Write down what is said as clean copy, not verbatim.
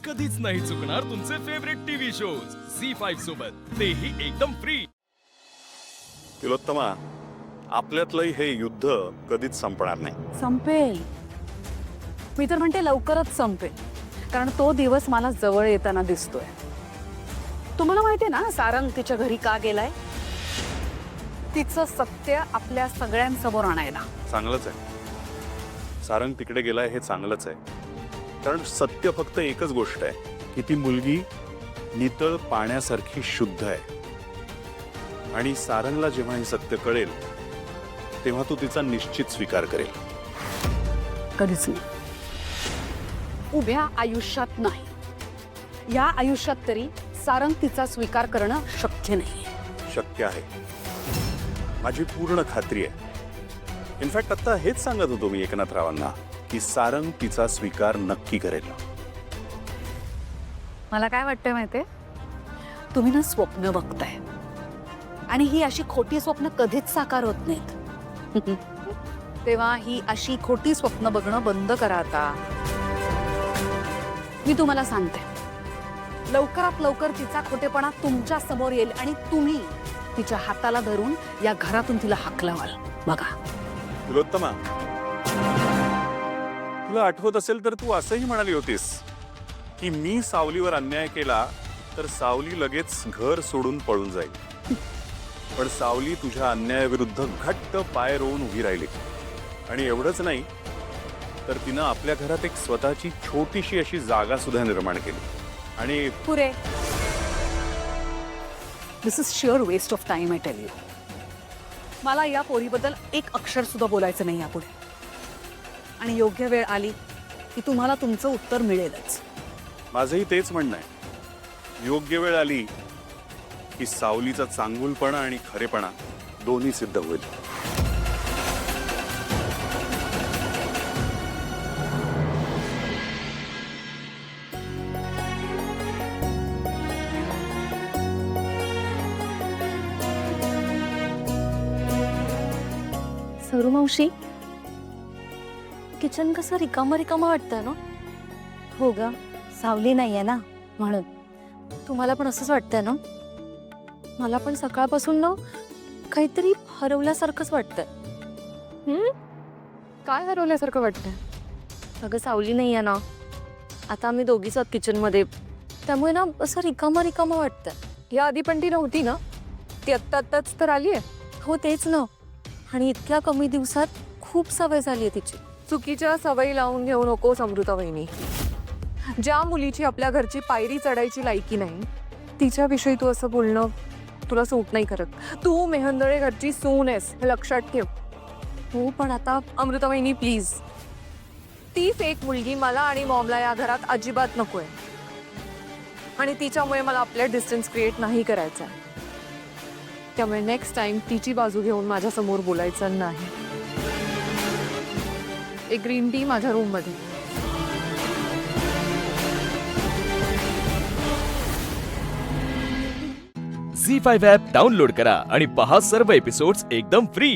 कधीच नाही चुकणार तुमचे फेवरेट टीव्ही शोज झी5 सोबत, तेही एकदम फ्री. तिलोत्तमा, आपल्यातलं हे युद्ध कधीच संपणार नाही. संपेल. मी तर म्हणते लवकरच संपेल, कारण तो दिवस मला जवळ येताना दिसतोय. तुम्हाला माहितीये ना सारंग तिच्या घरी का गेलाय? तिचं सत्य आपल्या सगळ्यांसमोर आणायला. चांगलंच आहे. सारंग तिकडे गेलाय हे चांगलंच आहे, कारण सत्य फक्त एकच गोष्ट आहे की ती मुलगी नितळ पाण्यासारखी शुद्ध आहे. आणि सारंगला जेव्हा हे सत्य कळेल तेव्हा तो तिचा निश्चित स्वीकार करेल. कधीच नाही. उभ्या आयुष्यात नाही, या आयुष्यात तरी सारंग तिचा स्वीकार करणं शक्य नाही. शक्य आहे, माझी पूर्ण खात्री आहे. इनफॅक्ट आता हेच सांगत होतो मी एकनाथरावांना की सारंग तिचा स्वीकार नक्की करेल. मला काय वाटतंय माहितीये, तुम्ही ना स्वप्न बघताय आणि ही अशी खोटी स्वप्न कधीच साकार होत नाहीत. तेव्हा ही अशी खोटी स्वप्न बघणं बंद करा आता. मी तुम्हाला सांगते, लवकरात लवकर तिचा खोटेपणा तुमच्या समोर येईल आणि तुम्ही तिच्या हाताला धरून या घरातून तिला हाकलवाल. बघा. तिलोत्तमा, तुला आठवत असेल तर तू असंही म्हणाली होतीस की मी सावलीवर अन्याय केला तर सावली लगेच घर सोडून पळून जाईल. पण सावली तुझ्या अन्यायाविरुद्ध घट्ट पाय रोवून उभी राहिली. आणि एवढंच नाही तर तिनं आपल्या घरात एक स्वतःची छोटीशी अशी जागा सुद्धा निर्माण केली. आणि पुरे. This is sure waste of time. I tell you, मला या पोरीबद्दल एक अक्षर सुद्धा बोलायचं नाही यापुढे. आणि योग्य वेळ आली की तुम्हाला तुमचं उत्तर मिळेलच. माझंही तेच म्हणणं आहे. योग्य वेळ आली की सावलीचा चांगुलपणा आणि खरेपणा दोन्ही सिद्ध होईल. सरू मावशी, किचन कसं रिकामं रिकामं वाटतं ना? हो ग, सावली नाहीये ना म्हणून. तुम्हाला पण असंच वाटतंय ना? मला पण सकाळपासून ना काहीतरी हरवल्यासारखंच वाटतंय. काय हरवल्यासारखं वाटतंय? अगं सावली नाहीये ना, आता आम्ही दोघीच आहोत किचनमध्ये, त्यामुळे ना असं रिकामं रिकामं वाटतंय. या आधी पण ती नव्हती ना? ती आत्ताच तर आली आहे. हो तेच ना, आणि इतक्या कमी दिवसात खूप सवय झाली आहे तिची. चुकीच्या सवयी लावून घेऊ नकोस अमृता वहिनी. ज्या मुलीची आपल्या घरची पायरी चढायची लायकी नाही तिच्याविषयी तू असं बोलणं तुला सूट नाही करत. तू मेहंदळे घरची सून आहेस, हे लक्षात ठेव. हो पण आता अमृता वहिनी प्लीज, ती फेक मुलगी मला आणि मॉमला या घरात अजिबात नकोय. आणि तिच्यामुळे मला आपल्या डिस्टन्स क्रिएट नाही करायचा. त्यामुळे नेक्स्ट टाइम तिची बाजू घेऊन माझ्या समोर बोलायचं नाही. एक ग्रीन टी माझ्या रूम मध्ये. झी5 ॲप डाउनलोड करा आणि पहा सर्व एपिसोड्स एकदम फ्री.